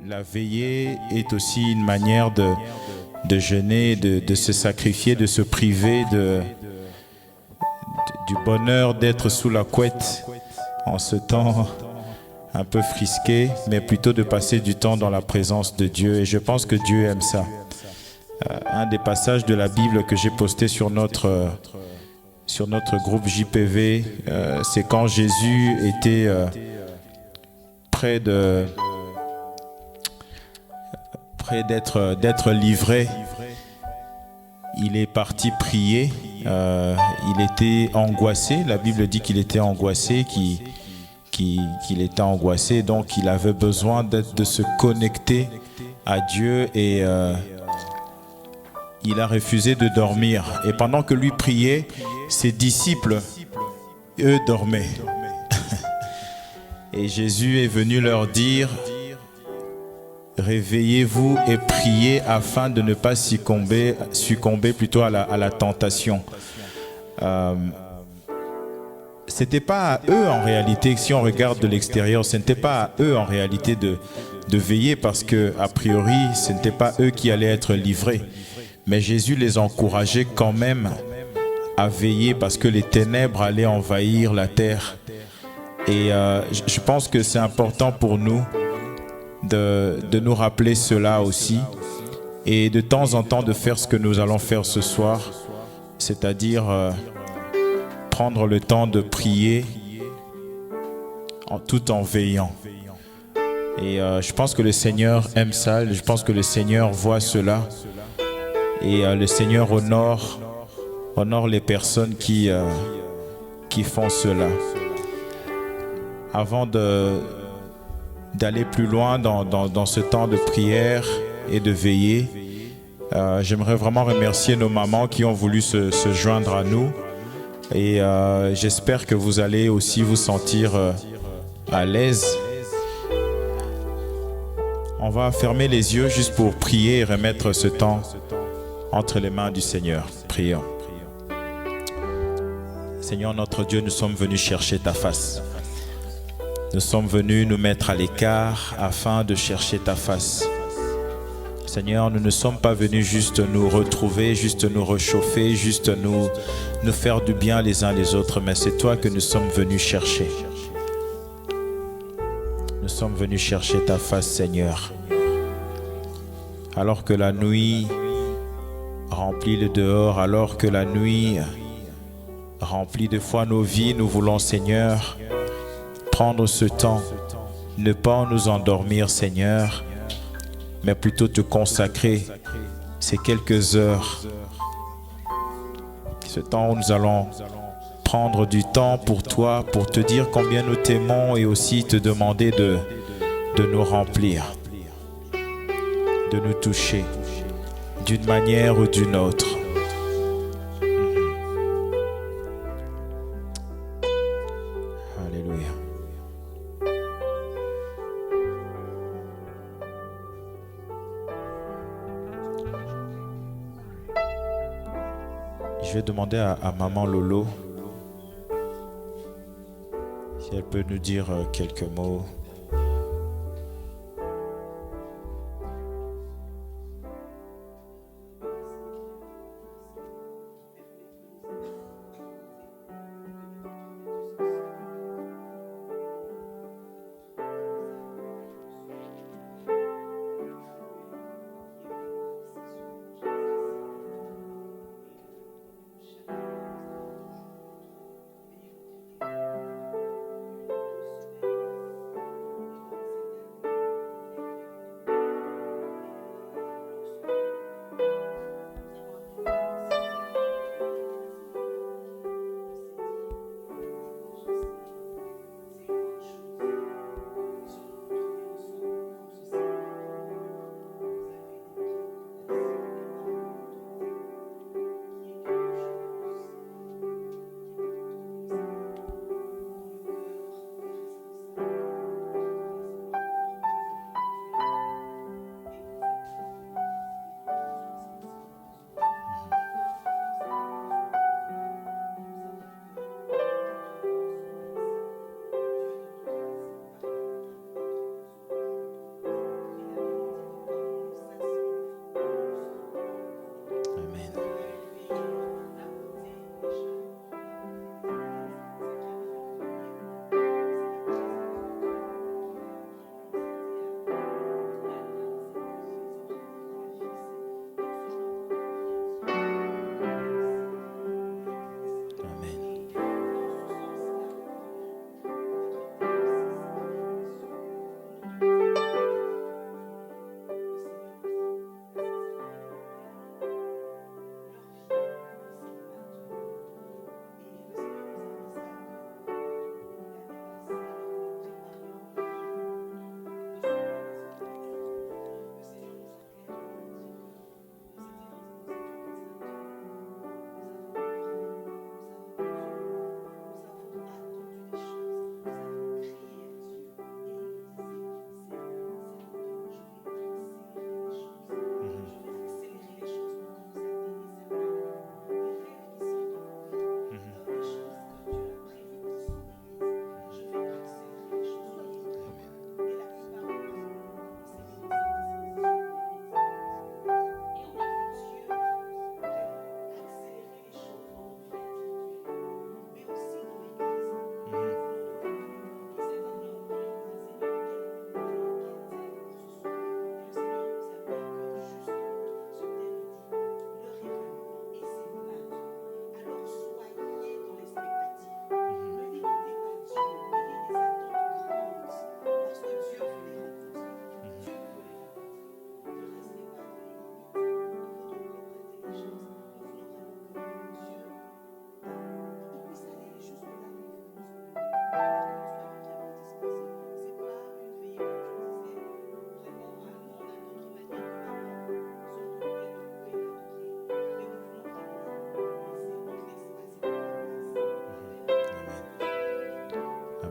la veillée est aussi une manière de jeûner, de se sacrifier, de se priver du bonheur d'être sous la couette en ce temps un peu frisqué, mais plutôt de passer du temps dans la présence de Dieu. Et je pense que Dieu aime ça. Un des passages de la Bible que j'ai posté sur notre groupe JPV, c'est quand Jésus était près d'être livré. Il est parti prier. Il était angoissé. La Bible dit qu'il était angoissé, qu'il était angoissé, donc il avait besoin de se connecter à Dieu et il a refusé de dormir. Et pendant que lui priait, ses disciples, eux, dormaient. Et Jésus est venu leur dire: réveillez-vous et priez afin de ne pas succomber plutôt à la tentation. C'était pas à eux en réalité, si on regarde de l'extérieur, ce n'était pas à eux en réalité de veiller, parce que a priori, ce n'était pas eux qui allaient être livrés. Mais Jésus les encourageait quand même à veiller, parce que les ténèbres allaient envahir la terre. Et je pense que c'est important pour nous de nous rappeler cela aussi, et de temps en temps de faire ce que nous allons faire ce soir, c'est-à-dire prendre le temps de prier tout en veillant. Et je pense que le Seigneur aime ça, je pense que le Seigneur voit cela, et le Seigneur honore les personnes qui font cela. Avant d'aller plus loin dans ce temps de prière et de veiller, j'aimerais vraiment remercier nos mamans qui ont voulu se joindre à nous, et j'espère que vous allez aussi vous sentir à l'aise. On va fermer les yeux juste pour prier et remettre ce temps entre les mains du Seigneur. Prions. Seigneur notre Dieu, nous sommes venus chercher ta face. Nous sommes venus nous mettre à l'écart afin de chercher ta face. Seigneur, nous ne sommes pas venus juste nous retrouver, juste nous réchauffer, juste nous faire du bien les uns les autres, mais c'est toi que nous sommes venus chercher. Nous sommes venus chercher ta face, Seigneur. Alors que la nuit remplit le dehors, alors que la nuit remplit de fois nos vies, nous voulons, Seigneur, prendre ce temps, ne pas nous endormir, Seigneur, mais plutôt te consacrer ces quelques heures. Ce temps où nous allons prendre du temps pour toi, pour te dire combien nous t'aimons, et aussi te demander de nous remplir, de nous toucher d'une manière ou d'une autre. Alléluia. Je vais demander à maman Lolo si elle peut nous dire quelques mots.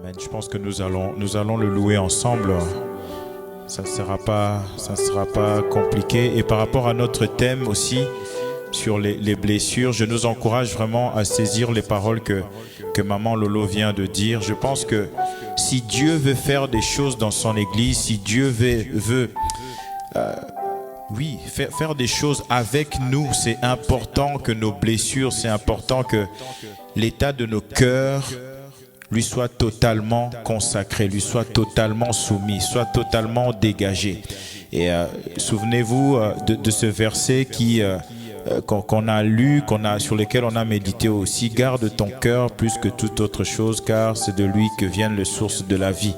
Amen. Je pense que nous allons le louer ensemble. Ça ne sera pas compliqué. Et par rapport à notre thème aussi, sur les blessures, je nous encourage vraiment à saisir les paroles que Maman Lolo vient de dire. Je pense que si Dieu veut faire des choses dans son église, si Dieu veut faire des choses avec nous, c'est important que nos blessures, c'est important que l'état de nos cœurs lui soit totalement consacré, lui soit totalement soumis, soit totalement dégagé. Et souvenez-vous de ce verset qu'on a lu, sur lequel on a médité aussi. Garde ton cœur plus que toute autre chose, car c'est de lui que viennent les sources de la vie.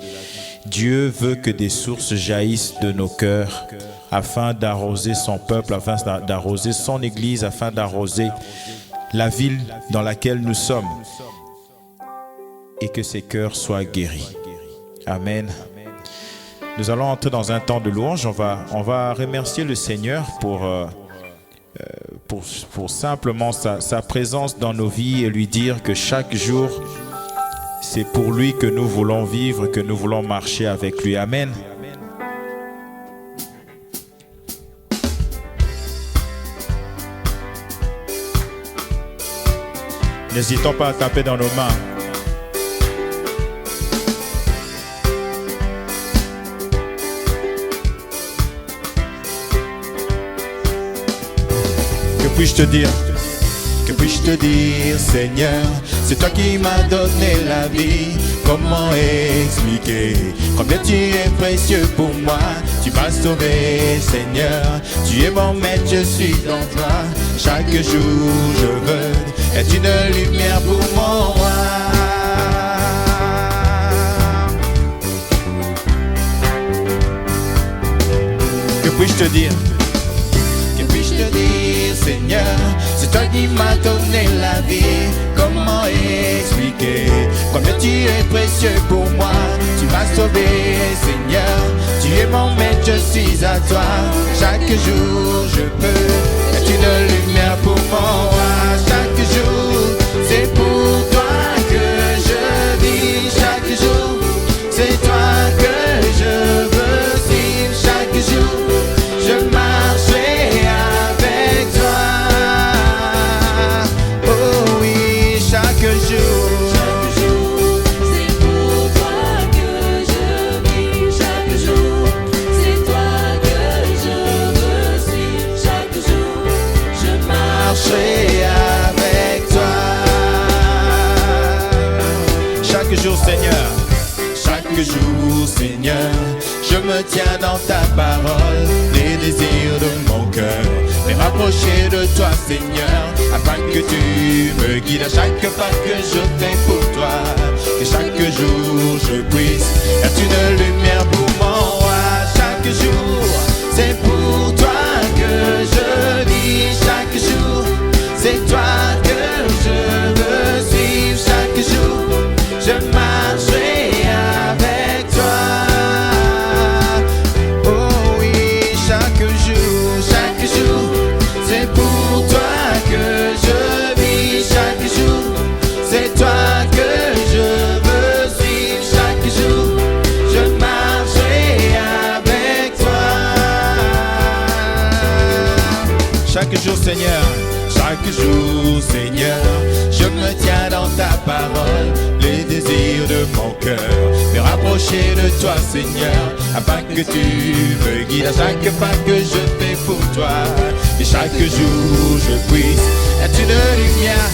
Dieu veut que des sources jaillissent de nos cœurs afin d'arroser son peuple, afin d'arroser son église, afin d'arroser la ville dans laquelle nous sommes, et que ces cœurs soient guéris. Amen. Nous allons entrer dans un temps de louange. On va remercier le Seigneur pour simplement sa présence dans nos vies et lui dire que chaque jour, c'est pour lui que nous voulons vivre, que nous voulons marcher avec lui. Amen. N'hésitons pas à taper dans nos mains. Que puis-je te dire? Que puis-je te dire, Seigneur? C'est toi qui m'as donné la vie. Comment expliquer combien tu es précieux pour moi? Tu m'as sauvé, Seigneur. Tu es mon maître, je suis dans toi. Chaque jour je veux être une lumière pour mon roi. Que puis-je te dire? Que puis-je te dire, Seigneur? C'est toi qui m'as donné la vie. Comment expliquer combien tu es précieux pour moi? Tu m'as sauvé, Seigneur. Tu es mon maître, je suis à toi. Chaque jour je peux être une lumière pour mon roi. Chaque jour c'est pour toi que je vis. Chaque jour c'est toi que je veux suivre. Chaque jour je marcherai avec toi. Oh oui, chaque jour. C'est pour toi que je vis. Chaque jour c'est toi que je veux suivre. Chaque jour je marcherai avec toi. Chaque jour, Seigneur, chaque jour, Seigneur, je me tiens dans ta parole. Les désirs de mon cœur, les rapprocher de toi, Seigneur, afin que tu me guides à chaque pas que je fais pour toi. Que chaque jour je puisse être une lumière pour mon roi. Chaque jour, c'est pour toi que je vis. Chaque jour, c'est toi que je veux suivre. Chaque jour, je marcherai avec toi. Oh oui, chaque jour, c'est pour toi que je vis. Chaque jour, c'est toi que je veux suivre. Chaque jour, je marcherai avec toi. Chaque jour, Seigneur, je me tiens dans ta parole. Les désirs de mon cœur, me rapprocher de toi, Seigneur, afin que tu me guides à chaque pas que je fais pour toi. Et chaque jour je puisse être une lumière.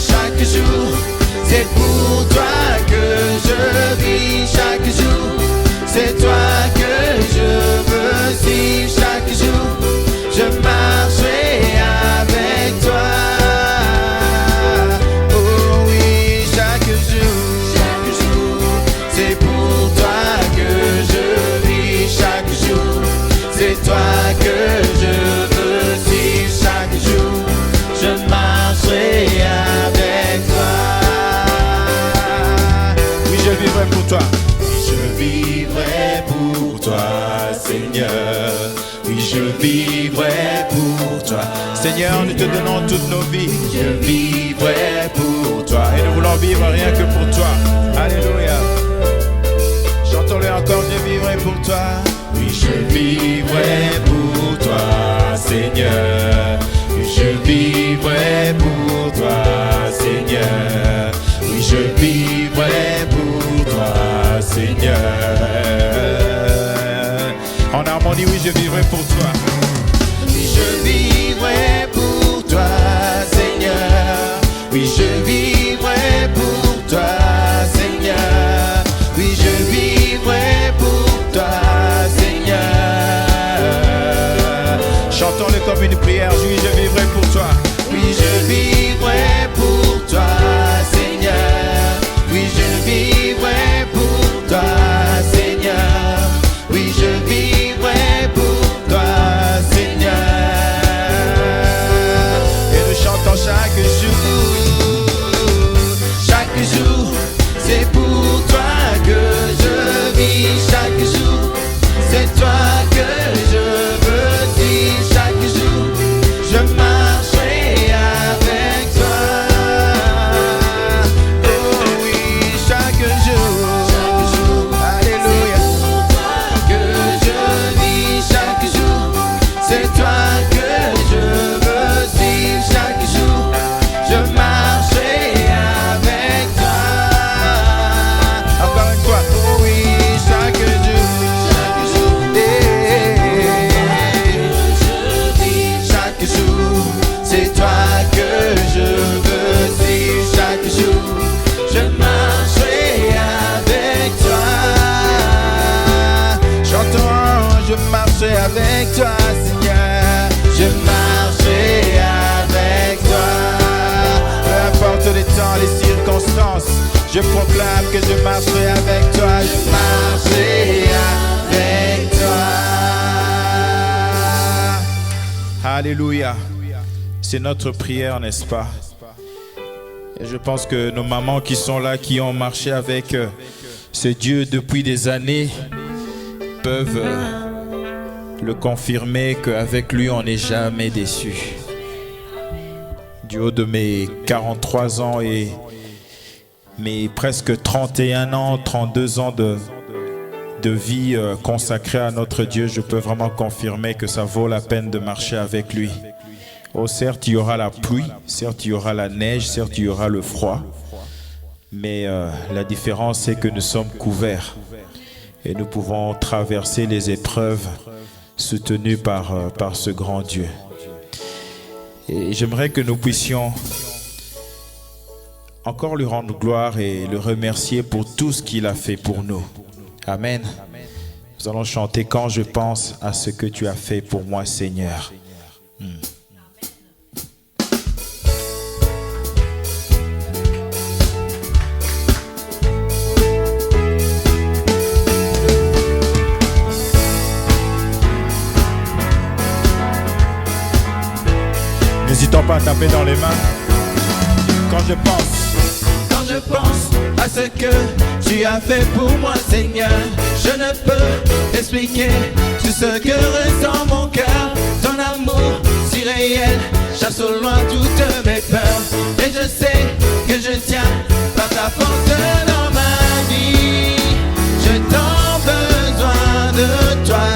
Chaque jour, c'est pour toi que je vis. Chaque jour, c'est toi que je veux suivre. Chaque jour, je marcherai avec toi. Oh oui, chaque jour, c'est pour toi que je vis. Chaque jour, c'est toi que je veux suivre. Chaque jour, je marcherai avec toi. Oui, je vivrai pour toi. Je vivrai pour toi, Seigneur. Oui, je vivrai pour toi. Seigneur, nous te donnons toutes nos vies. Je vivrai pour toi. Et nous voulons vivre rien que pour toi. Alléluia. Seigneur. En harmonie, oui, je vivrai pour toi. Oui, je vivrai pour toi, Seigneur. Oui, je vivrai pour toi, Seigneur. Oui, je vivrai pour toi, Seigneur. Chantons-le comme une prière. Oui, je vivrai pour toi. Oui, je vivrai pour toi, Seigneur. Oui, je vivrai pour toi, Seigneur. Oui, je vivrai pour toi, Seigneur. Et nous chantons chaque jour. Chaque jour, c'est pour toi que je vis. Chaque jour, c'est toi que je veux suivre. Chaque jour, je marcherai avec toi. Oh oui, chaque jour, alléluia. Que je vis chaque jour, c'est toi que je veux suivre. Chaque jour, je marcherai avec toi. Encore une fois, oh oui, chaque jour, chaque jour, c'est toi que je veux suivre. Chaque jour, je marcherai avec toi. Chantons, je marcherai avec toi, Seigneur. Je marcherai avec toi. Peu importe les temps, les circonstances, je proclame que je marcherai avec toi. Je marcherai avec toi. Alléluia. C'est notre prière, n'est-ce pas? Et je pense que nos mamans qui sont là, qui ont marché avec ce Dieu depuis des années, peuvent le confirmer qu'avec lui, on n'est jamais déçu. Du haut de mes 43 ans et mes presque 31 ans, 32 ans de vie consacrée à notre Dieu, je peux vraiment confirmer que ça vaut la peine de marcher avec lui. Oh, certes, il y aura la pluie, certes, il y aura la neige, certes, il y aura le froid. Mais la différence, c'est que nous sommes couverts et nous pouvons traverser les épreuves soutenues par ce grand Dieu. Et j'aimerais que nous puissions encore lui rendre gloire et le remercier pour tout ce qu'il a fait pour nous. Amen. Nous allons chanter « Quand je pense à ce que tu as fait pour moi, Seigneur ». N'hésitons pas à taper dans les mains. Quand je pense à ce que tu as fait pour moi, Seigneur, je ne peux expliquer tout ce que ressent mon cœur. Ton amour si réel chasse au loin toutes mes peurs. Et je sais que je tiens par ta force dans ma vie. Je t'en besoin de toi.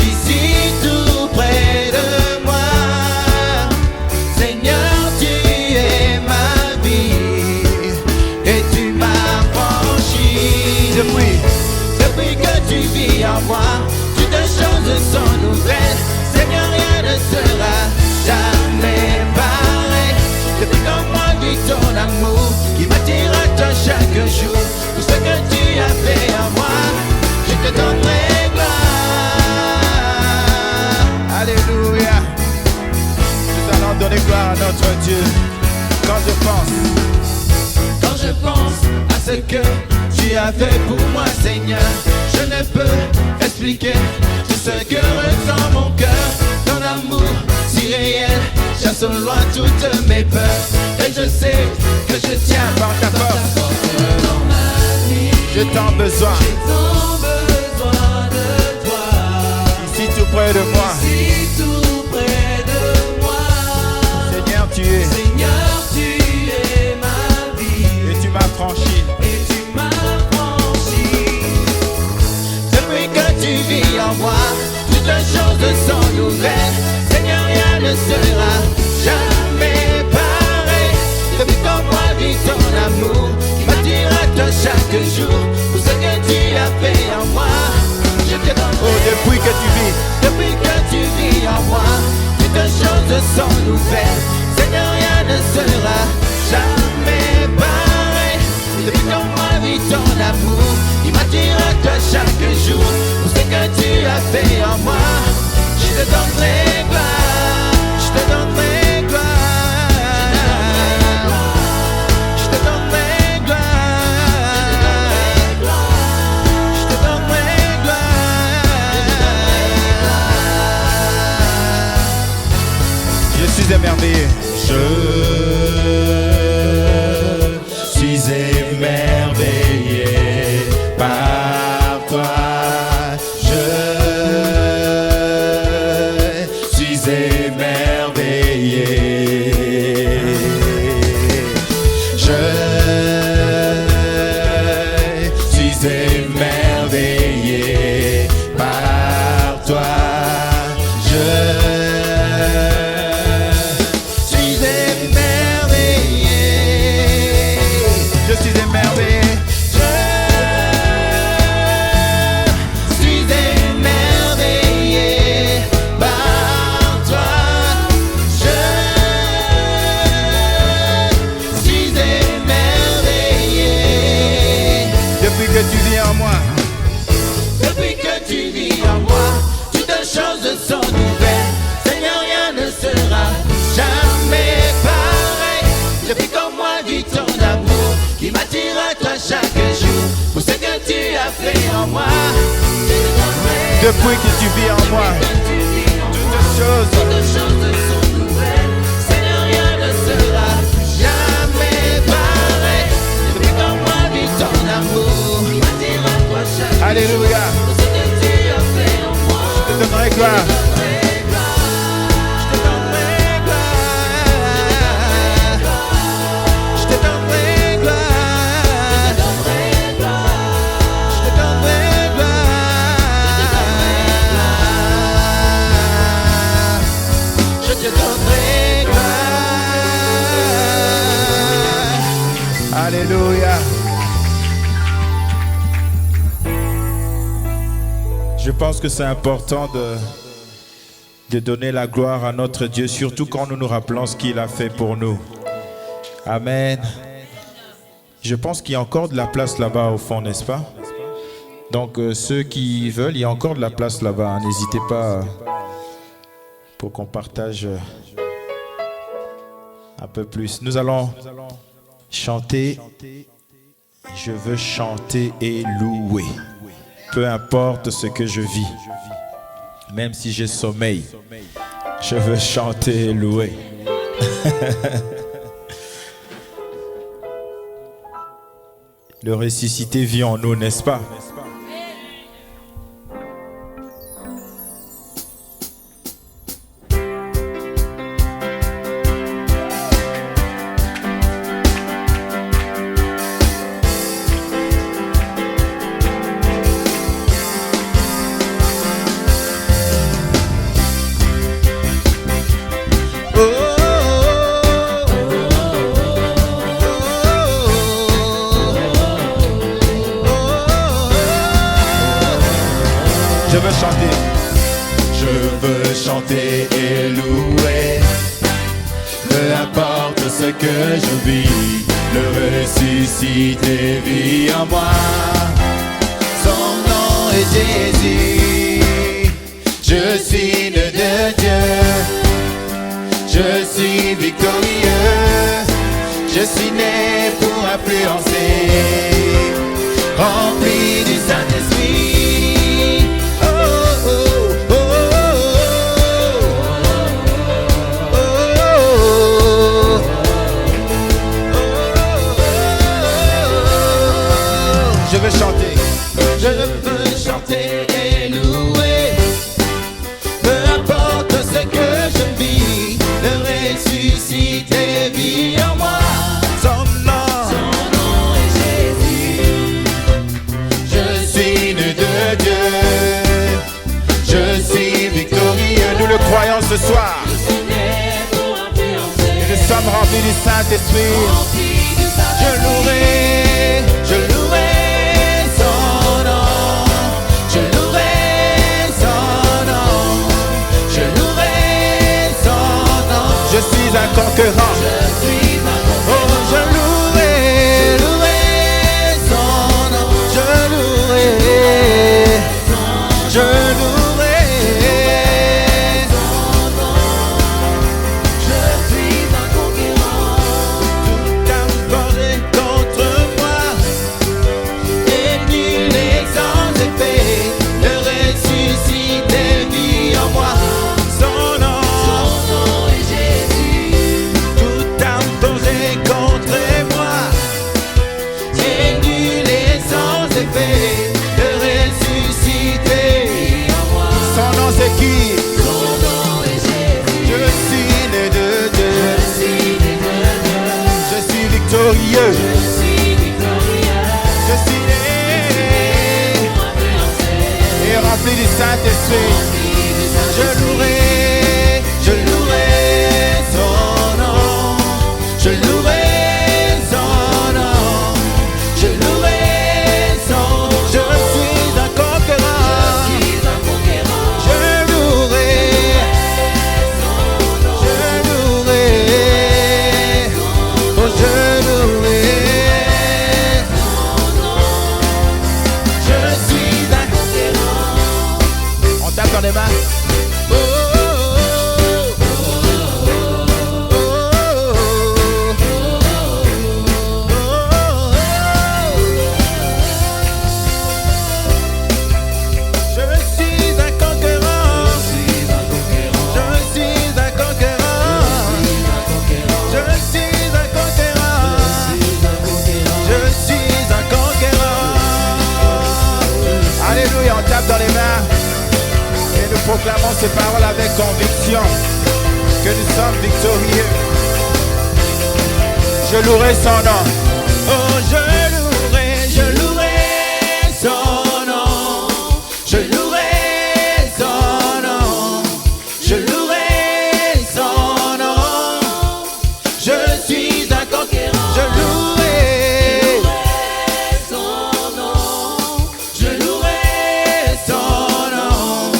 Ici tout près de moi. Seigneur, tu es ma vie et tu m'as franchi. Depuis que tu vis en moi, toutes choses sont nouvelles. Seigneur, rien ne sera jamais pareil. Depuis qu'en moi vit ton amour qui m'attire à toi chaque jour. Tout ce que tu as fait en moi, je te donnerai gloire. Alléluia. Nous allons donner gloire à notre Dieu. Quand je pense à ce que tu as fait pour moi, Seigneur, je ne peux expliquer tout ce que ressent mon cœur. Ton amour si réel chasse au loin toutes mes peurs. Et je sais que je tiens par ta force dans ma vie. Je t'en besoin. De toi. Ici tout près de moi. Ici tout près de moi. Seigneur, tu es ma vie. Et tu m'as franchi. Depuis que tu vis en moi, toutes choses sont nouvelles. Seigneur, rien ne sera jamais pareil. Depuis qu'en moi vit ton amour qui m'attire à toi chaque chaque jour pour ce que tu as fait en moi. Je te donnerai. Oh, depuis que tu vis. Depuis que tu vis en moi, toutes choses sont nouvelles. Seigneur, rien ne sera jamais pareil. Depuis qu'on m'a vu ton amour, il m'attire à toi chaque jour. Pour ce que tu as fait en moi, je te donnerai gloire. Je te donnerai gloire. Je te donnerai gloire. Je te donnerai gloire. Je suis émerveillé. Je suis émerveillé par toi. Je suis émerveillé. Je suis émerveillé par toi. Je suis émerveillé. Je suis émerveillé. Je suis émerveillé par toi. Je suis émerveillé. Depuis que tu vis en moi. Depuis que tu vis en moi, toutes choses sont nouvelles. Seigneur, rien ne sera jamais pareil. Depuis qu'en moi vit ton amour, qui m'attire à toi chaque jour. Pour ce que tu as fait en moi, je te donnerai. Depuis que tu vis en moi. Toutes choses. Toutes choses sont nouvelles. Seigneur, rien ne sera jamais pareil. Depuis qu'en moi vit ton amour, qui m'attire à toi chaque jour. Alléluia. Pour ce que tu as fait en moi, Je te donnerai gloire. je te donnerai gloire. Je te donnerai gloire. Je te donnerai gloire. Je te donnerai gloire. Je te donnerai gloire. Alléluia. Je pense que c'est important de donner la gloire à notre Dieu, surtout quand nous nous rappelons ce qu'il a fait pour nous. Amen. Je pense qu'il y a encore de la place là-bas au fond, n'est-ce pas? Donc ceux qui veulent, il y a encore de la place là-bas. Hein. N'hésitez pas pour qu'on partage un peu plus. Nous allons chanter. Je veux chanter et louer. Peu importe ce que je vis, même si j'ai sommeil, je veux chanter et louer. Le ressuscité vit en nous, n'est-ce pas? Je veux chanter. Je veux chanter et louer. Peu importe ce que je vis, le ressuscité vit en moi. Son nom est Jésus. Je suis né de Dieu. Je suis victorieux. Je suis né pour influencer. Rempli du Saint-Esprit. Je veux chanter. Je veux chanter et louer. Peu importe ce que je vis, le ressuscité vit en moi. Son nom est Jésus. Je suis né de Dieu. Je suis victorieux. nous le croyons ce soir. Je suis né pour influencer. Nous sommes remplis du Saint-Esprit. Rempli du Saint-Esprit. Je louerai fait de ressusciter. Son nom c'est qui? Son nom est Jésus. Je suis né de Dieu. Je suis né de Dieu. Je suis victorieux. Je suis victorieux. Je suis né et rempli du Saint-Esprit. Je louerai son nom. Je louerai son nom. Je louerai son nom. Je suis un conquérant. Je louerai son nom. Je louerai. Oh, je louerai son nom. Je suis un conquérant. On tape dans les mains. Oh, oh, oh, oh, je suis un conquérant. Je suis un conquérant. Je suis un conquérant. Je suis un conquérant. Alléluia, on tape dans les mains. Et nous proclamons ces paroles avec conviction que nous sommes victorieux. Je louerai son nom. Oh, je louerai son nom. Je louerai son nom. Je louerai son nom. Je suis un conquérant. Je louerai son nom. Je louerai son nom.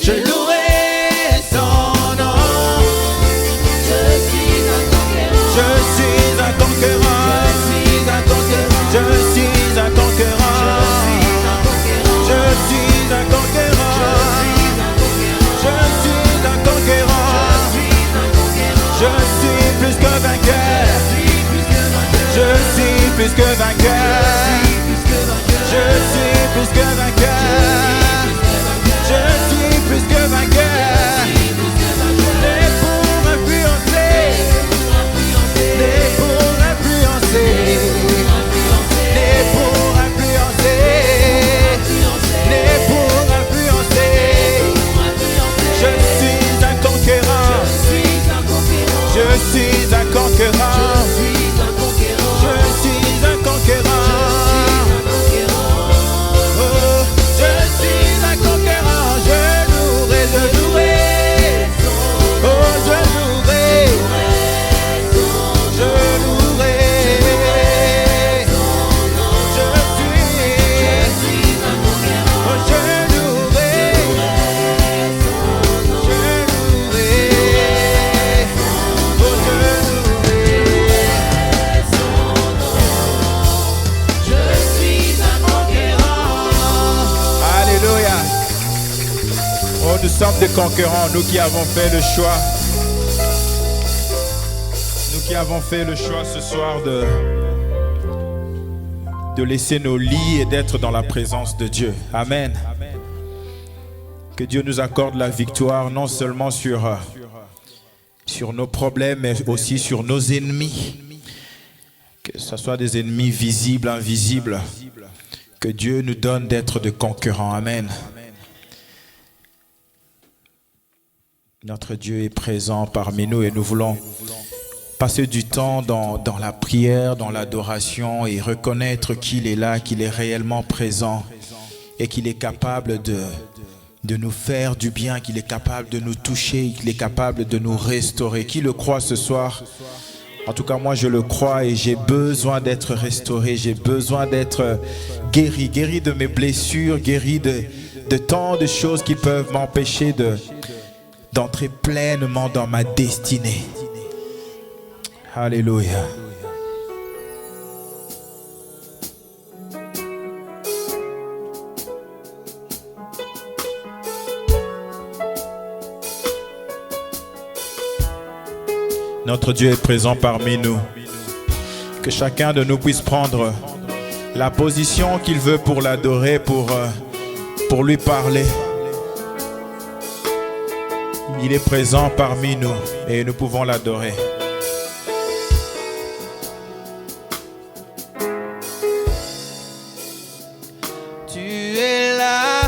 Je louerai son nom. Je suis un conquérant. Je suis un conquérant. Je suis un conquérant. Je suis un conquérant. Je suis un conquérant. Je suis plus que vainqueur. Je suis plus que vainqueur. Je suis plus que vainqueur. Je suis plus que vainqueur. Les pour influencer. Les pour influencer. Les pour influencer. Les pour influencer. Je suis un conquérant. Je suis un conquérant. Je suis un conquérant. Oh, je suis un conquérant. Je louerai. Oh, je louerai. Je louerai. Je suis un conquérant. Oh, je louerai. Je louerai. Oh, je louerai. Je suis un conquérant. Alléluia. Oh, nous sommes des conquérants, nous qui avons fait le choix. Nous qui avons fait le choix ce soir de laisser nos lits et d'être dans la présence de Dieu. Amen. Que Dieu nous accorde la victoire non seulement sur nos problèmes, mais aussi sur nos ennemis. Que ce soit des ennemis visibles, invisibles. Que Dieu nous donne d'être des conquérants. Amen. Notre Dieu est présent parmi nous et nous voulons passer du temps dans la prière, dans l'adoration et reconnaître qu'il est là, qu'il est réellement présent et qu'il est capable de nous faire du bien, qu'il est capable de nous toucher, qu'il est capable de nous restaurer. Qui le croit ce soir? En tout cas, moi je le crois et j'ai besoin d'être restauré, j'ai besoin d'être guéri de mes blessures, guéri de tant de choses qui peuvent m'empêcher d'entrer pleinement dans ma destinée. Alléluia. Notre Dieu est présent parmi nous. Que chacun de nous puisse prendre la position qu'il veut pour l'adorer, pour lui parler. Il est présent parmi nous et nous pouvons l'adorer. Tu es là,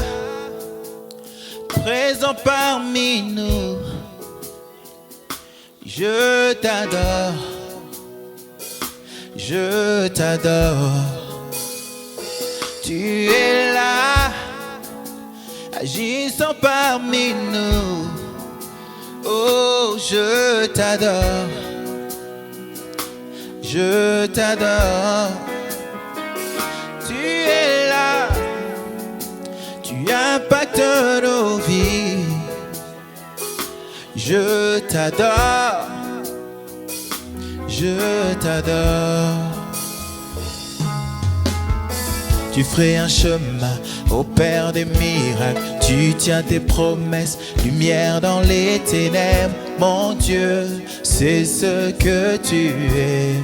présent parmi nous. Je t'adore, je t'adore. Tu es là, agissant parmi nous. Oh, je t'adore, je t'adore. Tu es là, tu impactes nos vies. Je t'adore, je t'adore. Tu ferais un chemin au Père des miracles. Tu tiens tes promesses, lumière dans les ténèbres. Mon Dieu, c'est ce que tu es.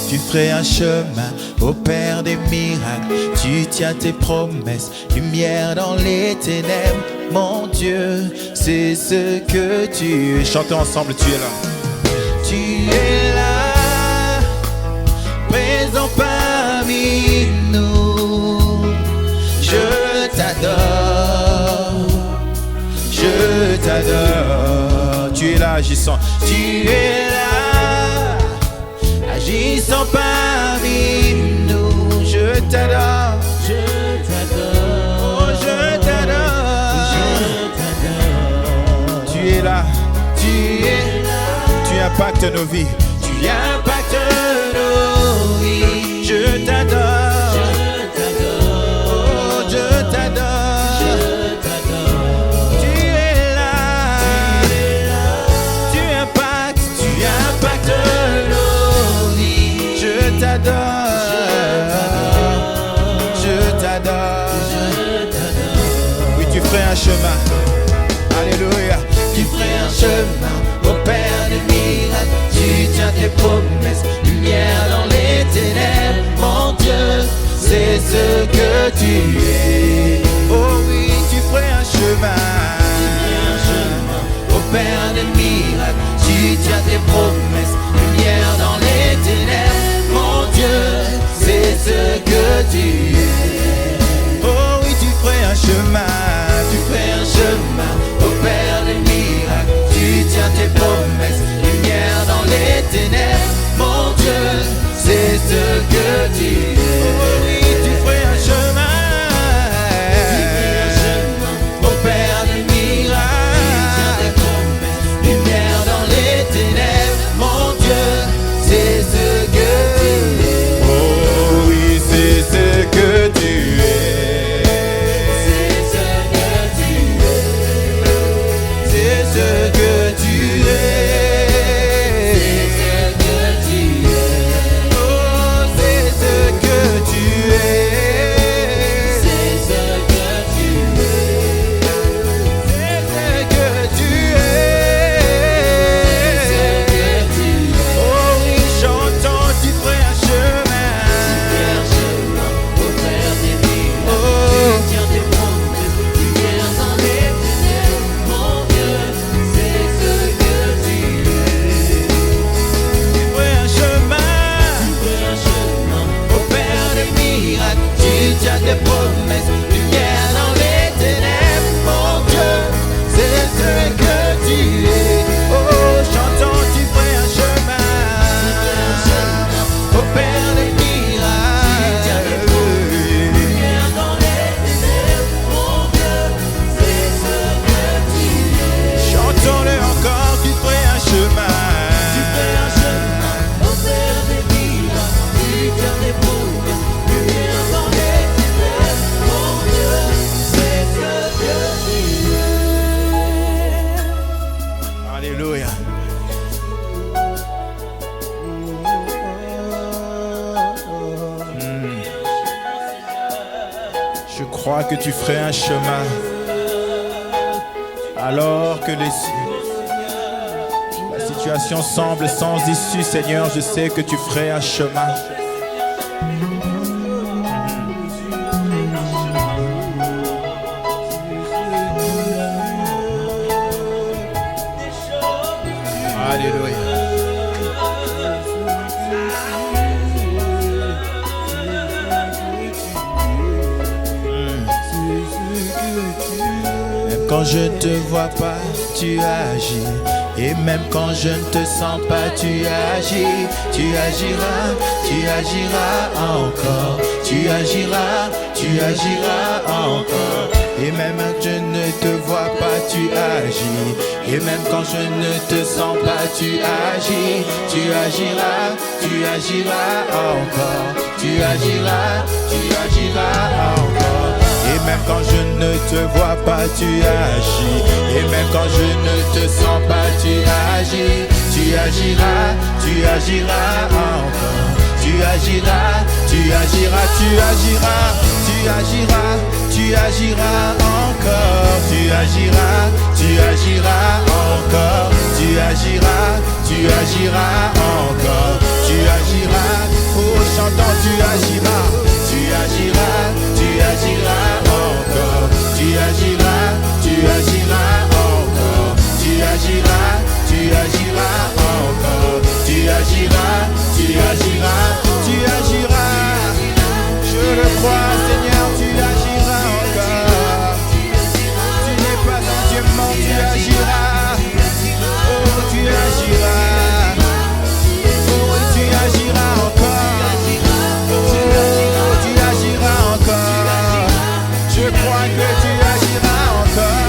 Tu ferais un chemin au Père des miracles. Tu tiens tes promesses, lumière dans les ténèbres. Mon Dieu, c'est ce que tu es. Chantons ensemble, tu es là. Tu es là, présent parmi nous. Je t'adore, je t'adore. Tu es là, agissant. Tu es là, agissant parmi nous. Je t'adore, je t'adore. Oh, je t'adore, je t'adore. Tu es là, tu impactes nos vies. Tu impactes nos vies. Je t'adore, oh, je t'adore, tu es là, tu impactes nos vies. Je t'adore, je t'adore. Oui, tu ferais un chemin, alléluia. Tu ferais un chemin au Père des miracles. Tu tiens tes promesses, lumière dans les ténèbres. Mon Dieu, c'est ce que tu es. Oh oui, tu ferais un chemin au Père des miracles. Tu tiens tes promesses, lumière dans les ténèbres. Mon Dieu, c'est ce que tu es. Oh oui, tu ferais un chemin, tu ferais un chemin au Père des miracles. Tu tiens tes promesses, lumière dans les ténèbres. Mon Dieu, c'est ce que tu es. Oh oui, tu ferais un chemin, tu ferais un chemin au Père des miracles. Tu tiens tes promesses, lumière dans les ténèbres. Mon Dieu, c'est ce que tu es. Oh oui, c'est ce que tu es. C'est ce que tu es. C'est ce que tu es. Des promesses, lumière dans les ténèbres. Mon Dieu, c'est ce que tu es. Oh, chantons, tu ferais un chemin au Père des miracles. Lumière dans les ténèbres. Mon Dieu, c'est ce que tu es. Chantons-le encore, tu ferais un chemin. Tu ferais un chemin au Père des miracles. Tu tiens des promesses, lumière dans les Alléluia. Je crois que tu ferais un chemin alors que la situation semble sans issue. Seigneur, je sais que tu ferais un chemin. Alléluia. quand je ne te vois pas, tu agis. Et même quand je ne te sens pas, tu agis. Tu agiras encore. Tu agiras encore. Et même quand je ne te vois pas, tu agis. Et même quand je ne te sens pas, tu agis. Tu agiras encore. Tu agiras encore. Et même quand je ne te vois pas, tu agis. Et même quand je ne te sens pas, tu agis. Tu agiras encore. Tu agiras encore. Tu agiras encore. Tu agiras encore. Tu agiras, oh chantant, tu agiras encore. Tu agiras encore. Tu agiras encore. Tu agiras. Je le crois, Seigneur, tu agiras encore. Tu n'es pas un Dieu mort, tu agiras. Oh, tu agiras. Oh, tu agiras encore. Oh, tu agiras encore. Je crois que tu agiras encore.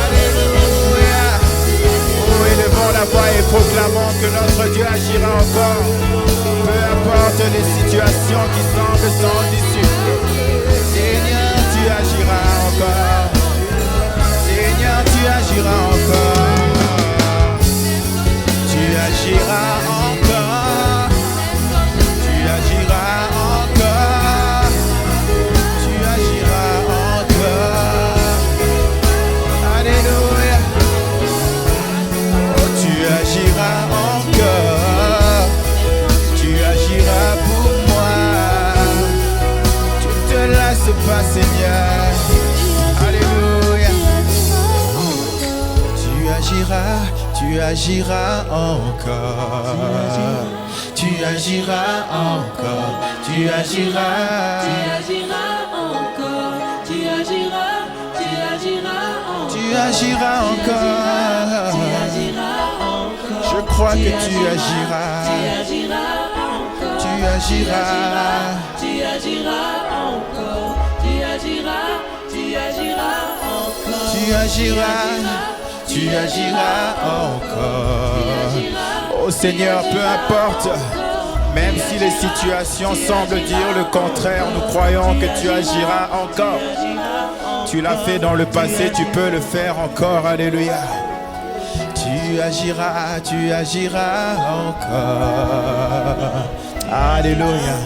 Alléluia. Oh, élevons la voix et proclamons que notre Dieu agira encore. Peu importe les situations qui semblent sans issue. Seigneur, tu agiras encore. Seigneur, tu agiras encore. Tu agiras encore. Tu agiras encore. Tu agiras encore. Alléluia. Oh, tu agiras encore. Tu agiras pour moi. Tu ne te lasses pas, Seigneur. Alléluia. Tu agiras encore. Tu agiras encore. Tu agiras. Tu agiras encore. Je crois que tu agiras. Tu agiras. Tu agiras encore. Oh Seigneur, peu importe, même si les situations semblent dire le contraire, nous croyons que tu agiras encore. Tu l'as fait dans le passé, tu peux le faire encore. Alléluia. Tu agiras encore. Alléluia.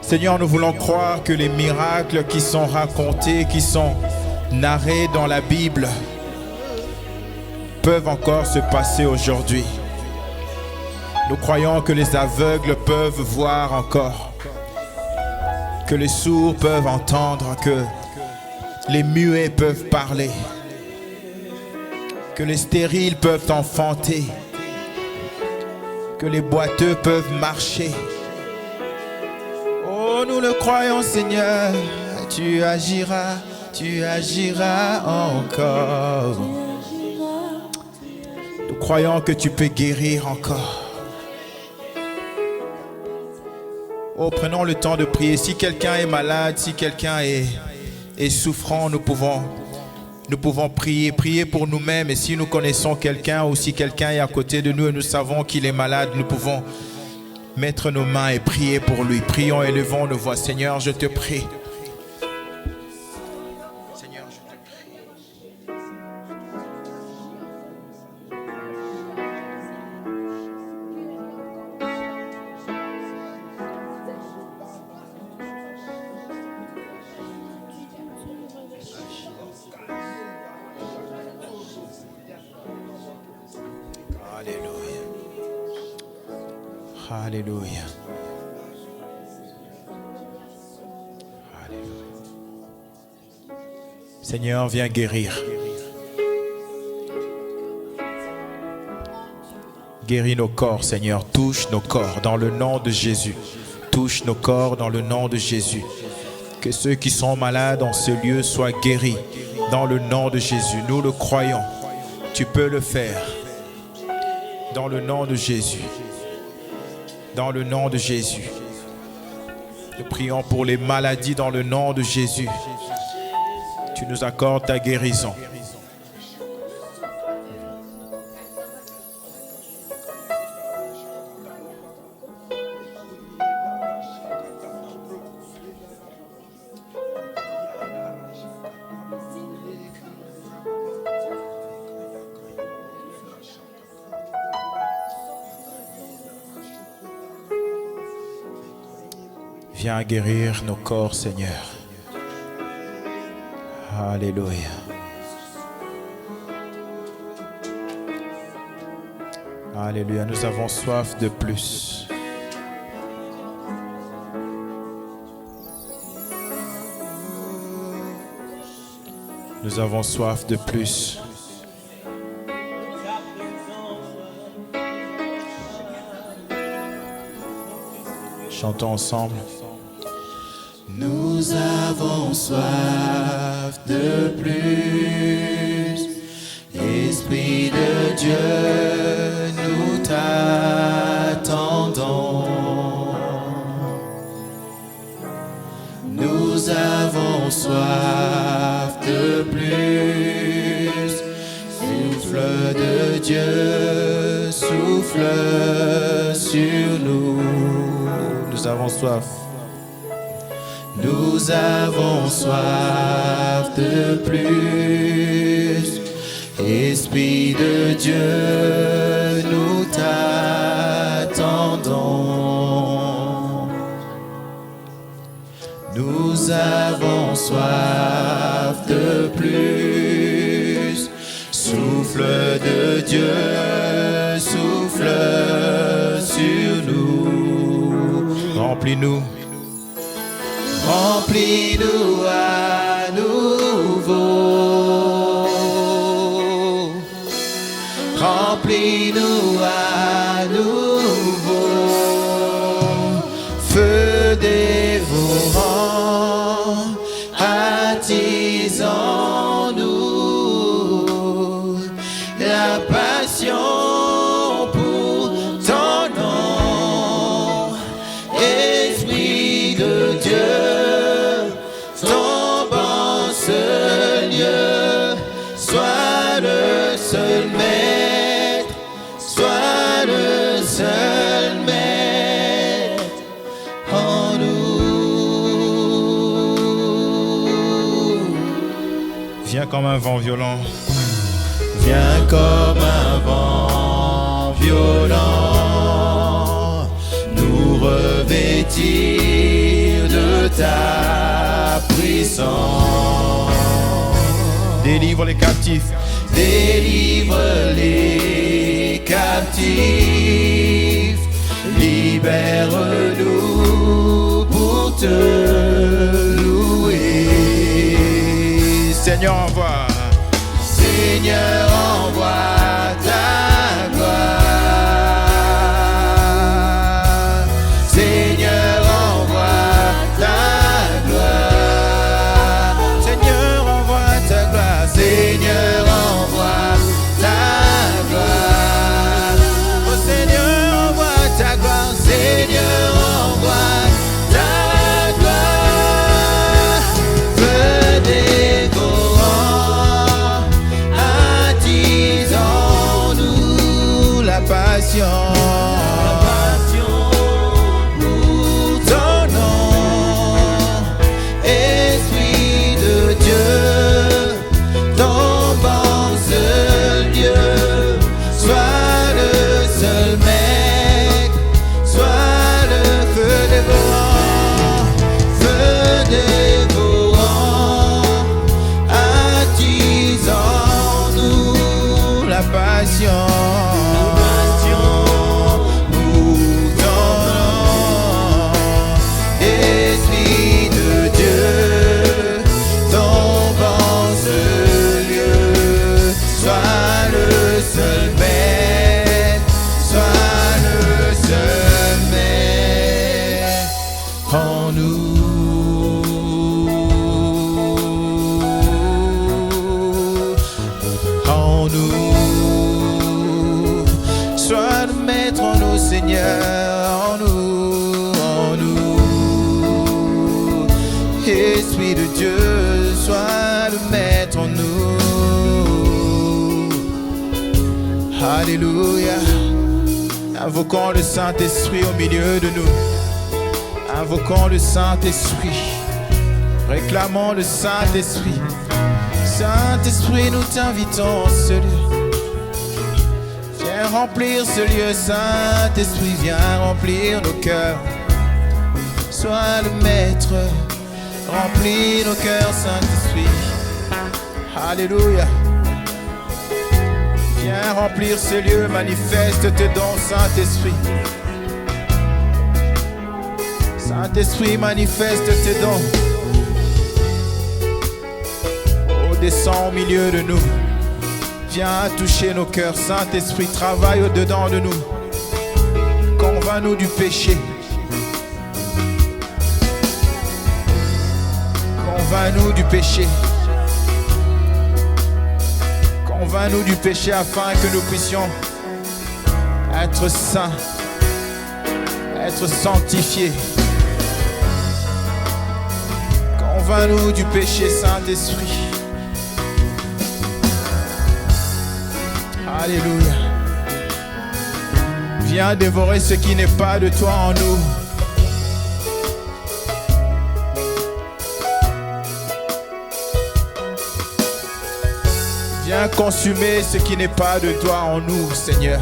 Seigneur, nous voulons croire que les miracles qui sont racontés, qui sont narrés dans la Bible, peuvent encore se passer aujourd'hui. Nous croyons que les aveugles peuvent voir encore, que les sourds peuvent entendre, que les muets peuvent parler, que les stériles peuvent enfanter, que les boiteux peuvent marcher. Oh, nous le croyons, Seigneur, tu agiras encore. Nous croyons que tu peux guérir encore. Oh, prenons le temps de prier. Si quelqu'un est malade, si quelqu'un est souffrant, nous pouvons prier pour nous-mêmes. Et si nous connaissons quelqu'un ou si quelqu'un est à côté de nous et nous savons qu'il est malade, nous pouvons mettre nos mains et prier pour lui. Prions, élevons nos voix. Seigneur, je te prie. Seigneur, je te prie. Alléluia. Alléluia. Alléluia. Seigneur, viens guérir. Guéris nos corps, Seigneur. Touche nos corps dans le nom de Jésus. Touche nos corps dans le nom de Jésus. Que ceux qui sont malades en ce lieu soient guéris dans le nom de Jésus. Nous le croyons. Tu peux le faire. Dans le nom de Jésus. Dans le nom de Jésus. Nous prions pour les maladies dans le nom de Jésus. Tu nous accordes ta guérison. Viens guérir nos corps, Seigneur. Alléluia. Alléluia. Nous avons soif de plus. Nous avons soif de plus. Chantons ensemble. Nous avons soif de plus. Esprit de Dieu, nous t'attendons. Nous avons soif de plus. Souffle de Dieu, souffle sur nous. Nous avons soif. Nous avons soif de plus. Esprit de Dieu, nous t'attendons. Nous avons soif de plus. Souffle de Dieu, souffle sur nous. Remplis-nous. Remplis-nous à nouveau. Remplis-nous à nouveau. Feu dévorant, attisant-nous la passion pour ton nom. Esprit de Dieu, tombe en ce lieu. Sois le seul maître, sois le seul maître en nous. Viens comme un vent violent. Viens comme un vent violent, nous revêtir de ta puissance. Délivre les captifs. Délivre les captifs, libère-nous pour te louer. Seigneur, envoie. Seigneur, envoie ta gloire. Seigneur, envoie ta gloire. Seigneur, envoie ta gloire. Seigneur, envoie ta gloire. Oh Seigneur, envoie ta gloire. Seigneur, envoie ta gloire. Feu dévorant, attisant-nous la passion. Pour ton nom, Esprit de Dieu, tombe en ce lieu. Sois le seul maître, sois le feu dévorant, attisant-nous la passion. Pour ton nom, Esprit de Dieu, tombe en ce lieu. Sois le seul maître, sois Seigneur, en nous. Esprit de Dieu, sois le maître en nous. Alléluia. Invoquons le Saint-Esprit au milieu de nous. Invoquons le Saint-Esprit. Réclamons le Saint-Esprit. Saint-Esprit, nous t'invitons en ce lieu. Viens remplir ce lieu, Saint-Esprit, viens remplir nos cœurs. Sois le maître, remplis nos cœurs, Saint-Esprit. Alléluia. Viens remplir ce lieu, manifeste tes dons, Saint-Esprit. Saint-Esprit, manifeste tes dons. Oh, descends au milieu de nous. Viens toucher nos cœurs, Saint-Esprit, travaille au-dedans de nous. Convainc-nous du péché. Convainc-nous du péché. Convainc-nous du péché afin que nous puissions être saints, être sanctifiés. Convainc-nous du péché, Saint-Esprit. Alléluia. Viens dévorer ce qui n'est pas de toi en nous. Viens consumer ce qui n'est pas de toi en nous, Seigneur.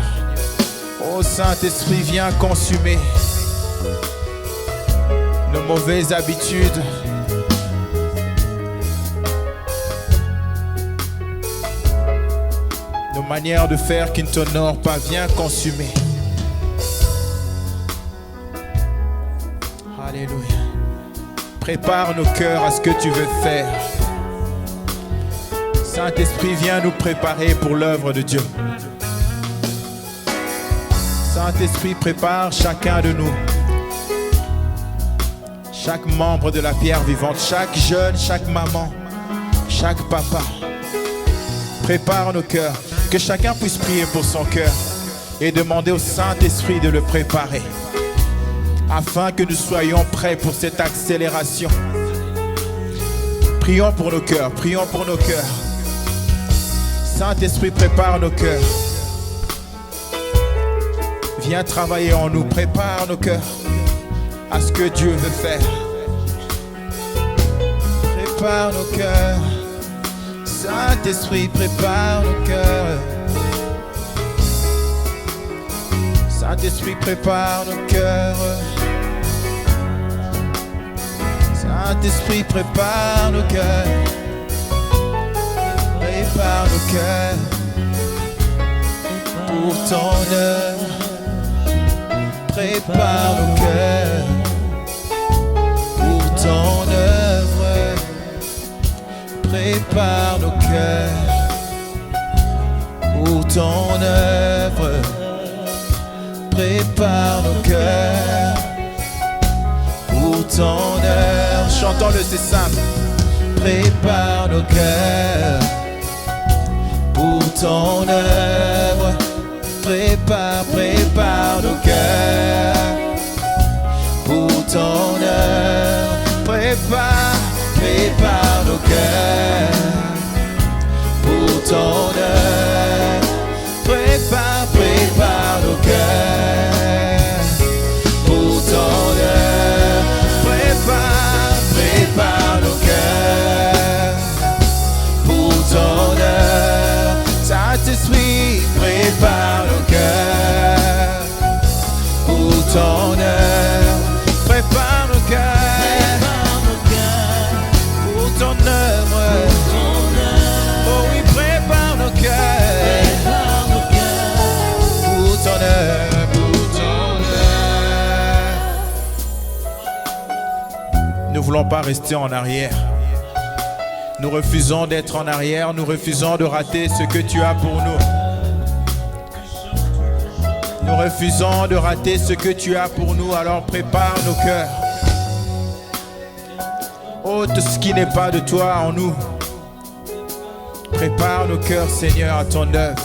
Oh Saint-Esprit, viens consumer nos mauvaises habitudes. Nos manières de faire qui ne t'honorent pas, viens consumer. Alléluia. Prépare nos cœurs à ce que tu veux faire. Saint-Esprit, viens nous préparer pour l'œuvre de Dieu. Saint-Esprit, prépare chacun de nous. Chaque membre de la pierre vivante, chaque jeune, chaque maman, chaque papa. Prépare nos cœurs. Que chacun puisse prier pour son cœur et demander au Saint-Esprit de le préparer afin que nous soyons prêts pour cette accélération. Prions pour nos cœurs, prions pour nos cœurs. Saint-Esprit, prépare nos cœurs. Viens travailler en nous, prépare nos cœurs à ce que Dieu veut faire. Prépare nos cœurs. Saint-Esprit, prépare nos cœurs. Saint-Esprit, prépare nos cœurs. Saint-Esprit, prépare nos cœurs. Prépare nos cœurs pour ton œuvre. Prépare nos cœurs pour ton œuvre. Prépare nos cœurs pour ton œuvre. Prépare nos cœurs pour ton œuvre. Chantons-le, c'est simple. Prépare nos cœurs pour ton œuvre. Prépare nos cœurs pour ton œuvre. Prépare nos cœurs pour ton œuvre. Prépare nos cœurs pour ton œuvre. Prépare nos cœurs pour ton œuvre. Saint-Esprit, prépare nos cœurs pour ton œuvre. Prépare nos cœurs pour ton œuvre. Oh oui, prépare nos cœurs pour ton œuvre, pour ton œuvre. Nous ne voulons pas rester en arrière. Nous refusons d'être en arrière. Nous refusons de rater ce que tu as pour nous. Nous refusons de rater ce que tu as pour nous. Alors prépare nos cœurs. Ôte ce qui n'est pas de toi en nous. Prépare nos cœurs, Seigneur, à ton œuvre.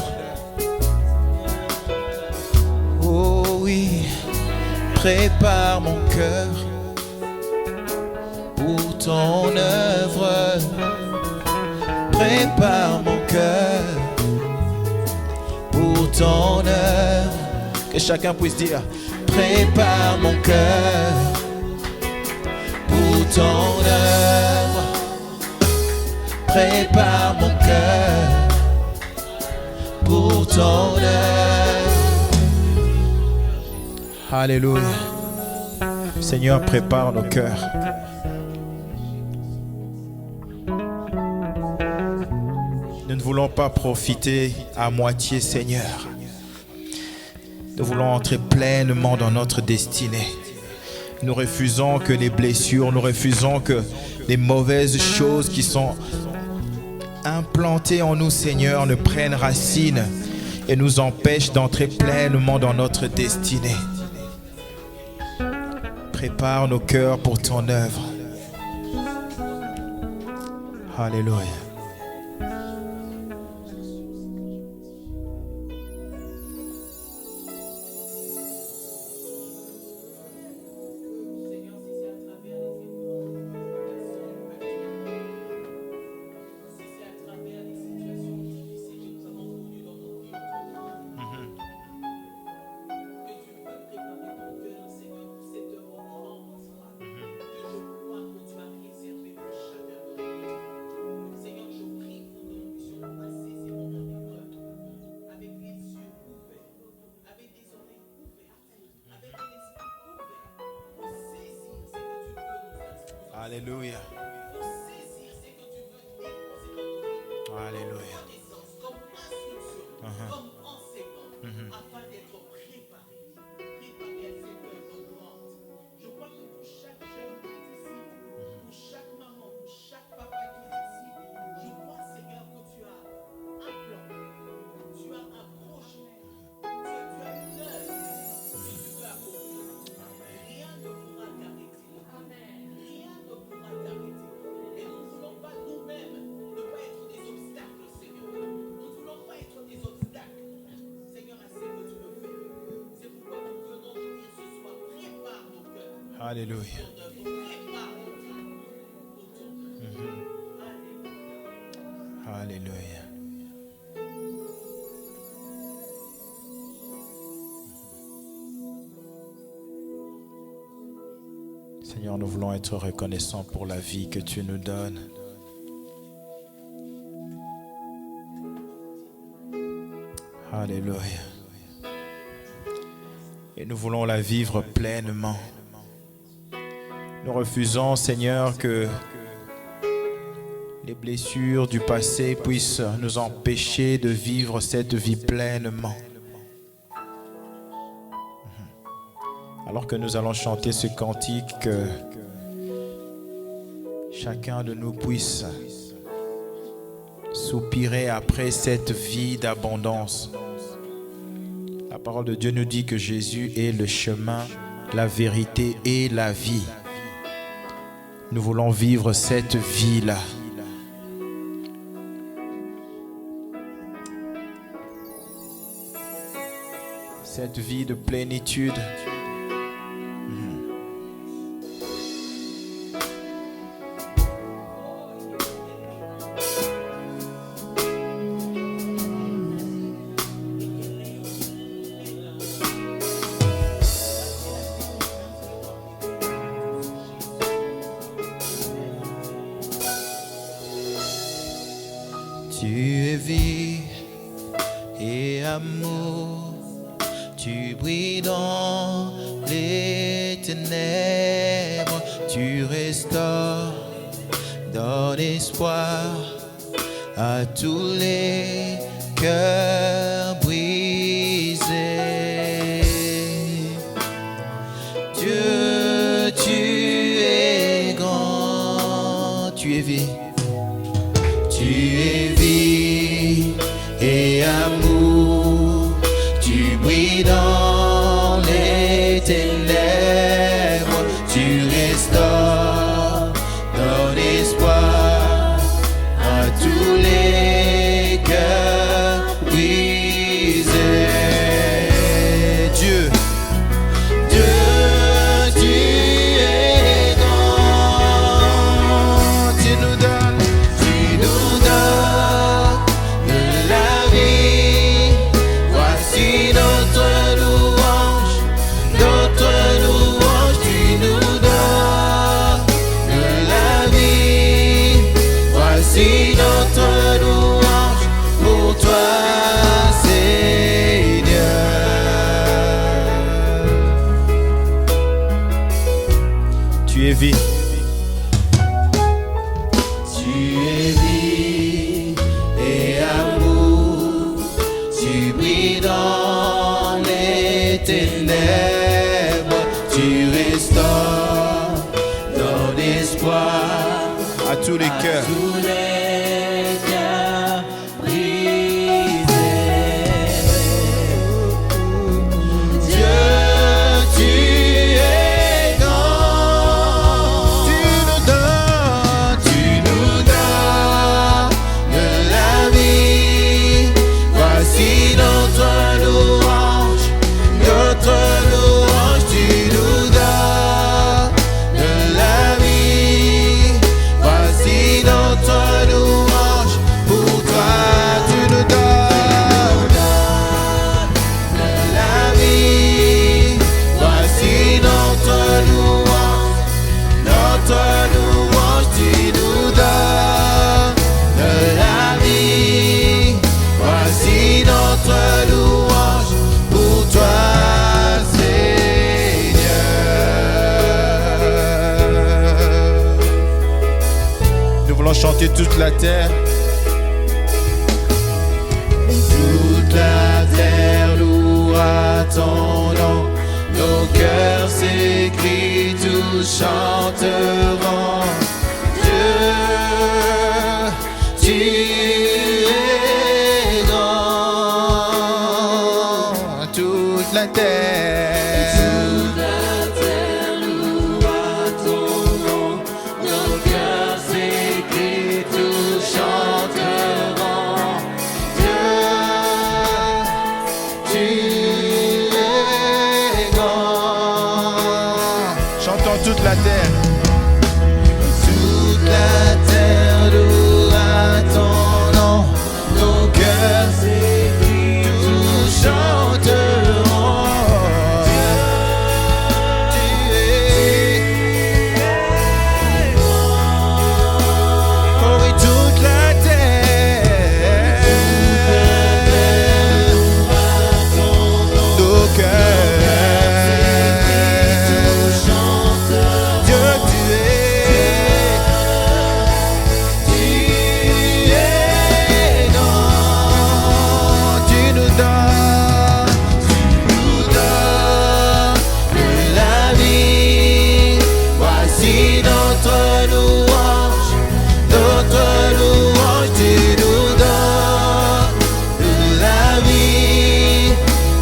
Oh oui, prépare mon cœur pour ton œuvre. Prépare mon cœur pour ton œuvre. Que chacun puisse dire, prépare mon cœur pour ton œuvre. Prépare mon cœur pour ton œuvre. Alléluia. Seigneur, prépare nos cœurs. Nous ne voulons pas profiter à moitié, Seigneur. Nous voulons entrer pleinement dans notre destinée. Nous refusons que les blessures, nous refusons que les mauvaises choses qui sont implantées en nous, Seigneur, ne prennent racine et nous empêchent d'entrer pleinement dans notre destinée. Prépare nos cœurs pour ton œuvre. Alléluia. Alléluia. Alléluia. Afin d'être préparé à cette œuvre grande. Je crois que pour chaque jeune qui est ici, pour chaque maman, pour chaque papa qui est ici, je crois, Seigneur, que tu as un plan, tu as un projet, tu as une œuvre que tu veux accomplir. Rien ne pourra t'arrêter. Rien ne pourra t'arrêter. Et nous ne voulons pas nous-mêmes ne pas être des obstacles, Seigneur. Nous ne voulons pas être des obstacles. Seigneur, à ce que tu me fais. C'est pourquoi nous venons te dire ce soir, prépare nos cœurs. Alléluia. Prépare nos cœurs pour ton œuvre. Alléluia. Alléluia. Seigneur, nous voulons être reconnaissants pour la vie que tu nous donnes. Alléluia. Et nous voulons la vivre pleinement. Nous refusons, Seigneur, que les blessures du passé puissent nous empêcher de vivre cette vie pleinement. Alors que nous allons chanter ce cantique, que chacun de nous puisse soupirer après cette vie d'abondance. La parole de Dieu nous dit que Jésus est le chemin, la vérité et la vie. Nous voulons vivre cette vie-là. Cette vie de plénitude. Tu es vie et amour, tu brilles dans les ténèbres, tu restaures, donnes espoir à tous les cœurs brisés. Dieu, tu es grand, tu es vie. Tu es vie et amour, tu brilles dans les ténèbres, tu restaures, donnes espoir à tous les cœurs brisés. Dieu, vie. Tu es vie et amour, tu brilles dans les ténèbres, tu restaures, donnes espoir À tous les cœurs. tous les cœurs brisés. Dieu, tu es grand, tu nous donnes de la vie. Voici notre louange, tu nous donnes de la vie. Voici notre louange, pour toi tu nous donnes de la vie. Voici notre louange, tu nous donnes de la vie. Voici notre louange, pour toi Seigneur. Nous voulons chanter toute la terre. Toute la terre louera ton nom, nos cœurs s'écrient, tous chanteront. Dieu, tu es grand. Toute la terre louera ton nom, nos cœurs s'écrient, tous chanteront. Dieu, tu es grand. Chantons toute la terre. Toute la terre louera ton nom, nos cœurs s'écrient, tous chanteront. Tu es grand. Oh oui, toute la terre louera ton nom, nos cœurs chanteront. Dieu, tu es grand. Tu nous donnes de la vie. Voici notre louange, tu nous donnes de la vie.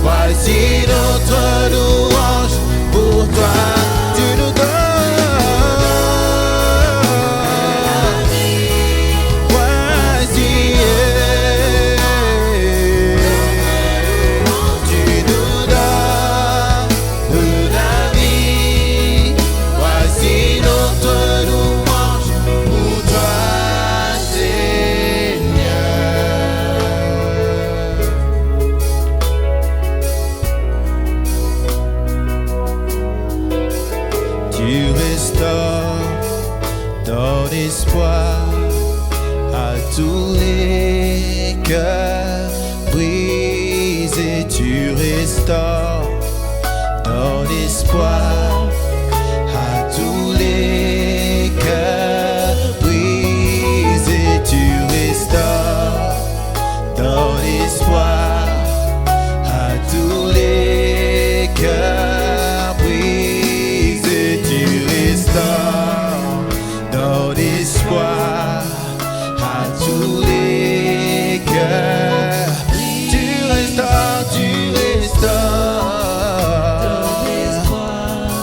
Voici notre louange, pour toi tu nous donnes. Voici, tu nous donnes de la vie. Voici notre louange, pour toi Seigneur. Tu restaures, donnes espoir à tous les cœurs brisés. Tu restaures, donnes espoir à tous les cœurs brisés. Tu restaures, donnes espoir à tous les cœurs brisés. Tu restaures, donnes espoir à tous les cœurs. Tu restaures,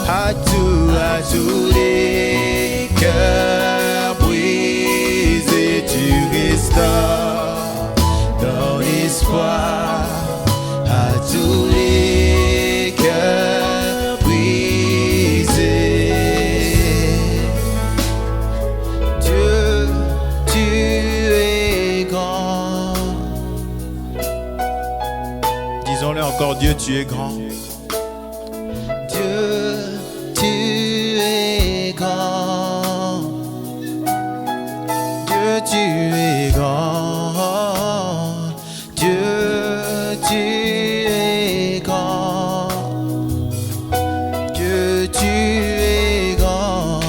à tous les cœurs brisés. Tu restaures, donnes espoir à tous les cœurs brisés. Dieu, tu es grand. Disons-le encore, Dieu, tu es grand. Dieu, tu es grand. Dieu, tu es grand. Dieu, tu es grand. Dieu, tu es grand.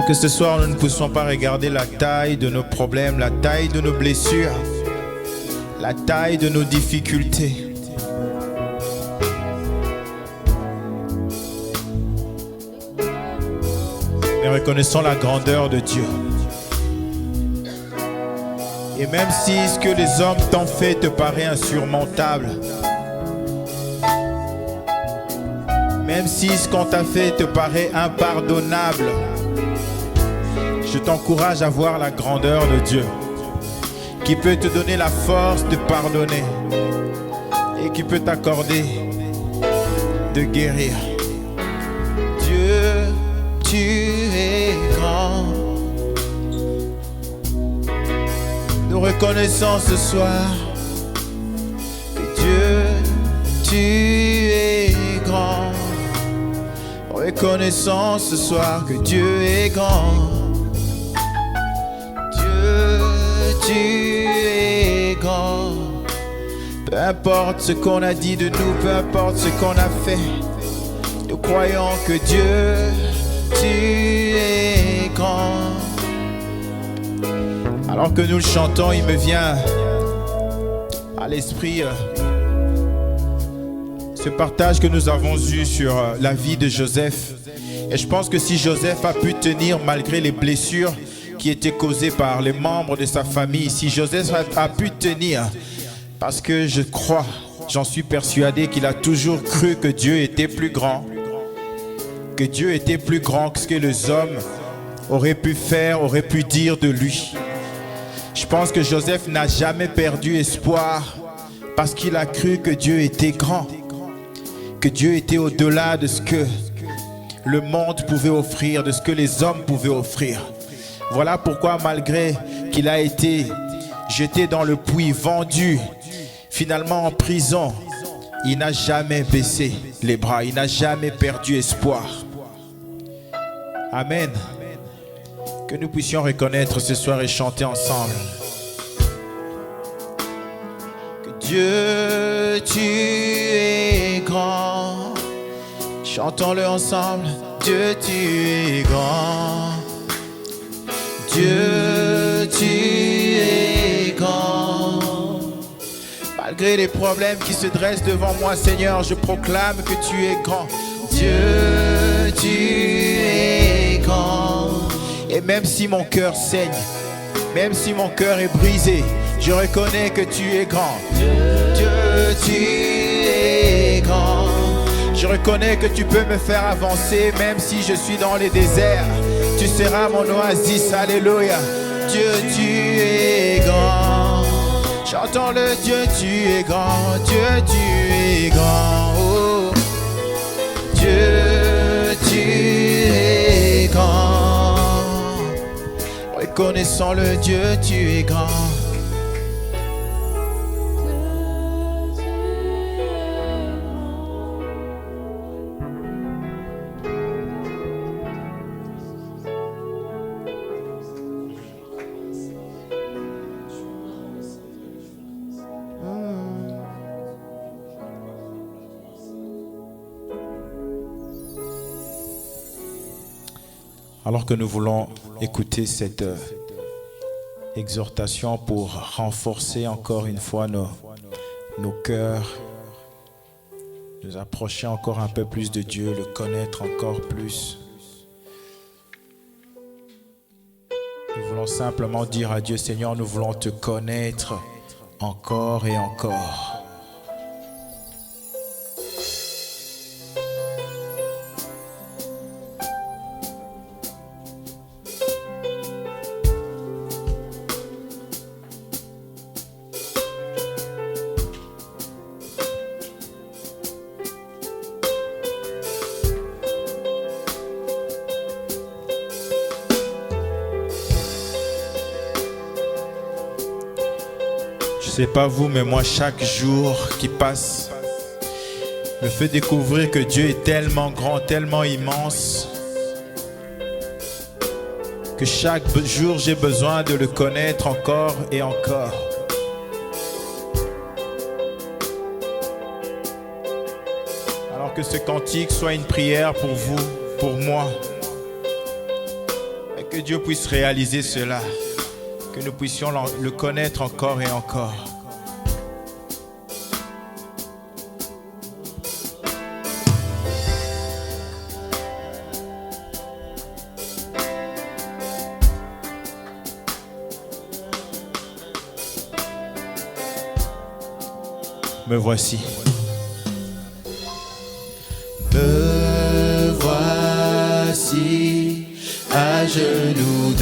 Que ce soir, nous ne puissions pas regarder la taille de nos problèmes, la taille de nos blessures, la taille de nos difficultés. Mais reconnaissons la grandeur de Dieu. Et même si ce que les hommes t'ont fait te paraît insurmontable, même si ce qu'on t'a fait te paraît impardonnable, je t'encourage à voir la grandeur de Dieu, qui peut te donner la force de pardonner et qui peut t'accorder de guérir. Dieu, tu es grand. Nous reconnaissons ce soir que Dieu, tu es grand. Reconnaissons ce soir que Dieu est grand. Tu es grand. Peu importe ce qu'on a dit de nous, peu importe ce qu'on a fait, nous croyons que Dieu, tu es grand. Alors que nous le chantons, il me vient à l'esprit ce partage que nous avons eu sur la vie de Joseph. Et je pense que si Joseph a pu tenir malgré les blessures qui étaient causées par les membres de sa famille, si Joseph a pu tenir, parce que je crois, j'en suis persuadé qu'il a toujours cru que Dieu était plus grand, que Dieu était plus grand que ce que les hommes auraient pu faire, auraient pu dire de lui. Je pense que Joseph n'a jamais perdu espoir parce qu'il a cru que Dieu était grand, que Dieu était au-delà de ce que le monde pouvait offrir, de ce que les hommes pouvaient offrir. Voilà pourquoi, malgré qu'il a été jeté dans le puits, vendu, finalement en prison, il n'a jamais baissé les bras, il n'a jamais perdu espoir. Amen. Que nous puissions reconnaître ce soir et chanter ensemble. Que Dieu, tu es grand. Chantons-le ensemble. Dieu, tu es grand. Dieu, tu es grand. Malgré les problèmes qui se dressent devant moi, Seigneur, je proclame que tu es grand. Dieu, tu es grand. Et même si mon cœur saigne, même si mon cœur est brisé, je reconnais que tu es grand. Dieu, tu es grand. Je reconnais que tu peux me faire avancer, même si je suis dans les déserts. Tu seras mon oasis, alléluia. Dieu, tu es grand. Chantons-le, Dieu, tu es grand. Dieu, tu es grand. Oh. Dieu, tu es grand. Reconnaissons-le, Dieu, tu es grand. Alors que nous voulons écouter cette exhortation pour renforcer encore une fois nos cœurs, nous approcher encore un peu plus de Dieu, le connaître encore plus. Nous voulons simplement dire à Dieu, Seigneur, nous voulons te connaître encore et encore. Je ne sais pas vous, mais moi, chaque jour qui passe me fait découvrir que Dieu est tellement grand, tellement immense, que chaque jour j'ai besoin de le connaître encore et encore. Alors que ce cantique soit une prière pour vous, pour moi. Que Dieu puisse réaliser cela, que nous puissions le connaître encore et encore. Me voici. Me voici à genoux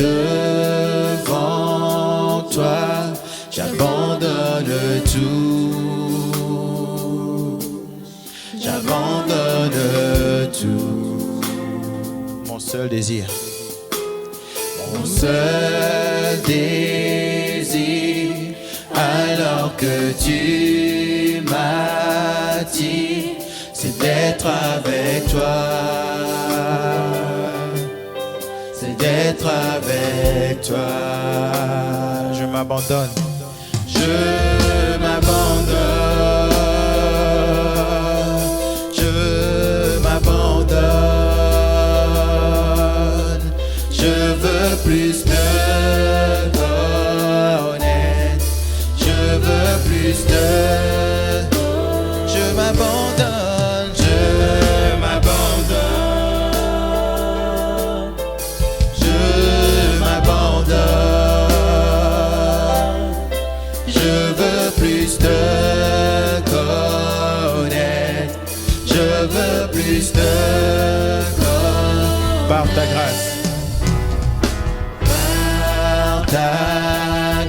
devant toi, j'abandonne tout, j'abandonne tout. Mon seul désir, mon seul désir, alors que tu m'attires, c'est d'être avec toi, c'est d'être avec toi. je m'abandonne. Je m'abandonne, je m'abandonne, je veux plus te connaître, je veux plus de. Je m'abandonne, je m'abandonne, je m'abandonne, je veux plus te connaître, je veux plus te connaître. Par ta grâce, Par ta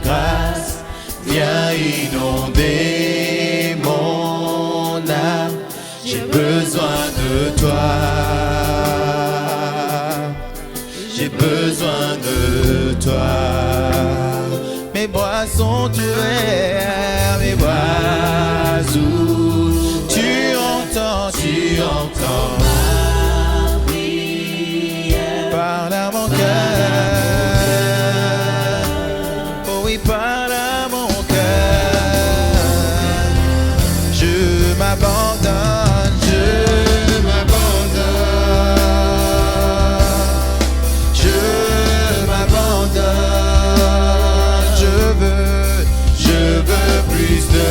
grâce, viens inonder mon âme. J'ai besoin de toi. J'ai besoin de toi. Mes bras sont ouverts, mes bras ouverts. Tu entends ma prière. Parle à mon cœur. Oh oui, parle à mon cœur. Je m'abandonne, je m'abandonne. Je m'abandonne. Je veux plus de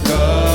corps.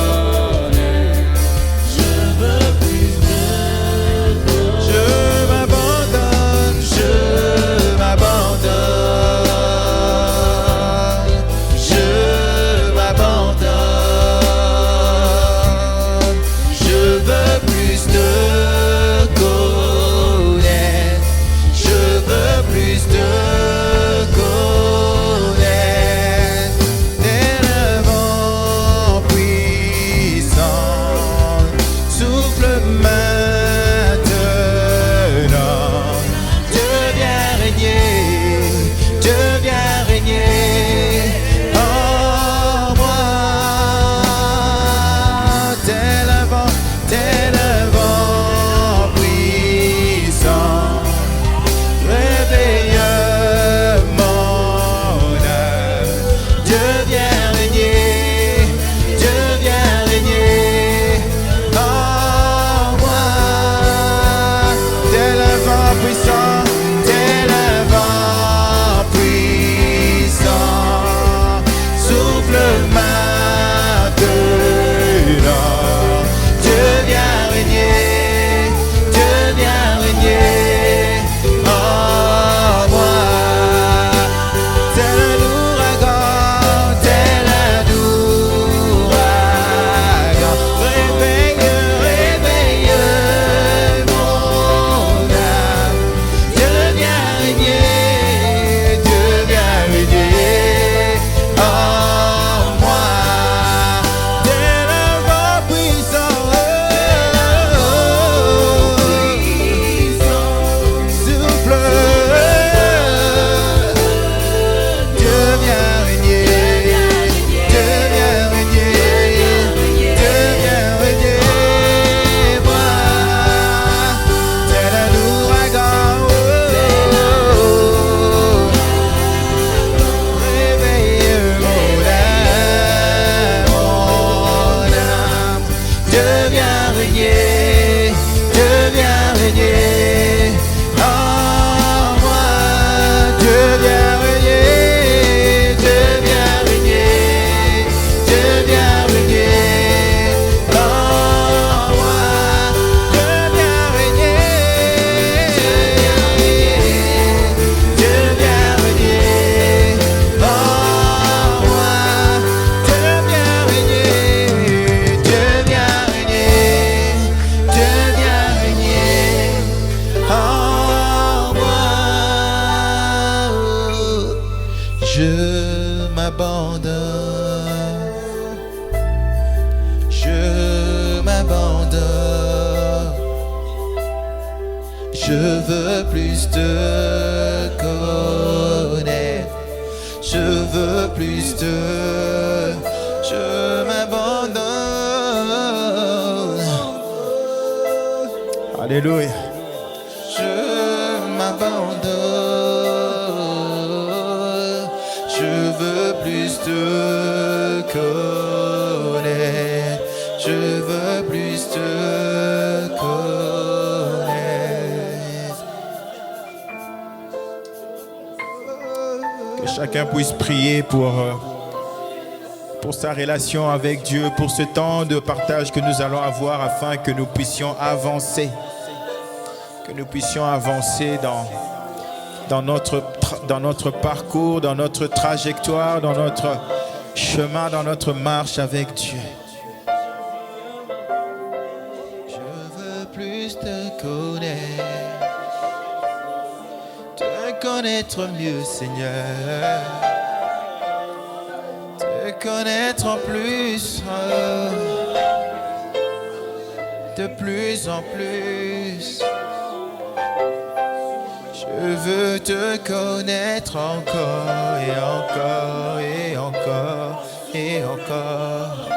plus te connaître. Je veux plus te... Je m'abandonne. Alléluia. Je m'abandonne. Je veux plus te connaître. Je veux plus te connaître. Que chacun puisse prier pour sa relation avec Dieu, pour ce temps de partage que nous allons avoir afin que nous puissions avancer. Que nous puissions avancer dans notre parcours, dans notre trajectoire, dans notre chemin, dans notre marche avec Dieu. Je veux plus te connaître mieux, Seigneur. Te connaître en plus, de plus en plus. Je veux te connaître encore et encore et encore et encore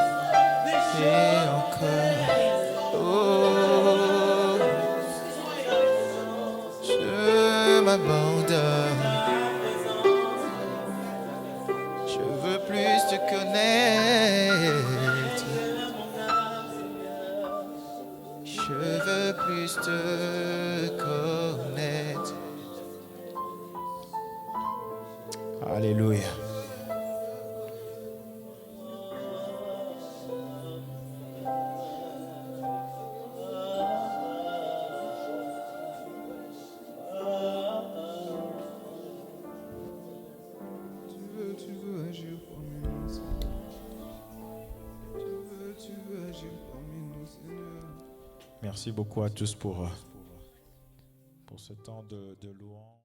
et encore. Oh, je m'abandonne. Je veux plus te connaître. Je veux plus te connaître. Alléluia. Tu veux agir parmi nous, Seigneur. Tu veux agir parmi nous, Seigneur. Merci beaucoup à tous pour ce temps de louange.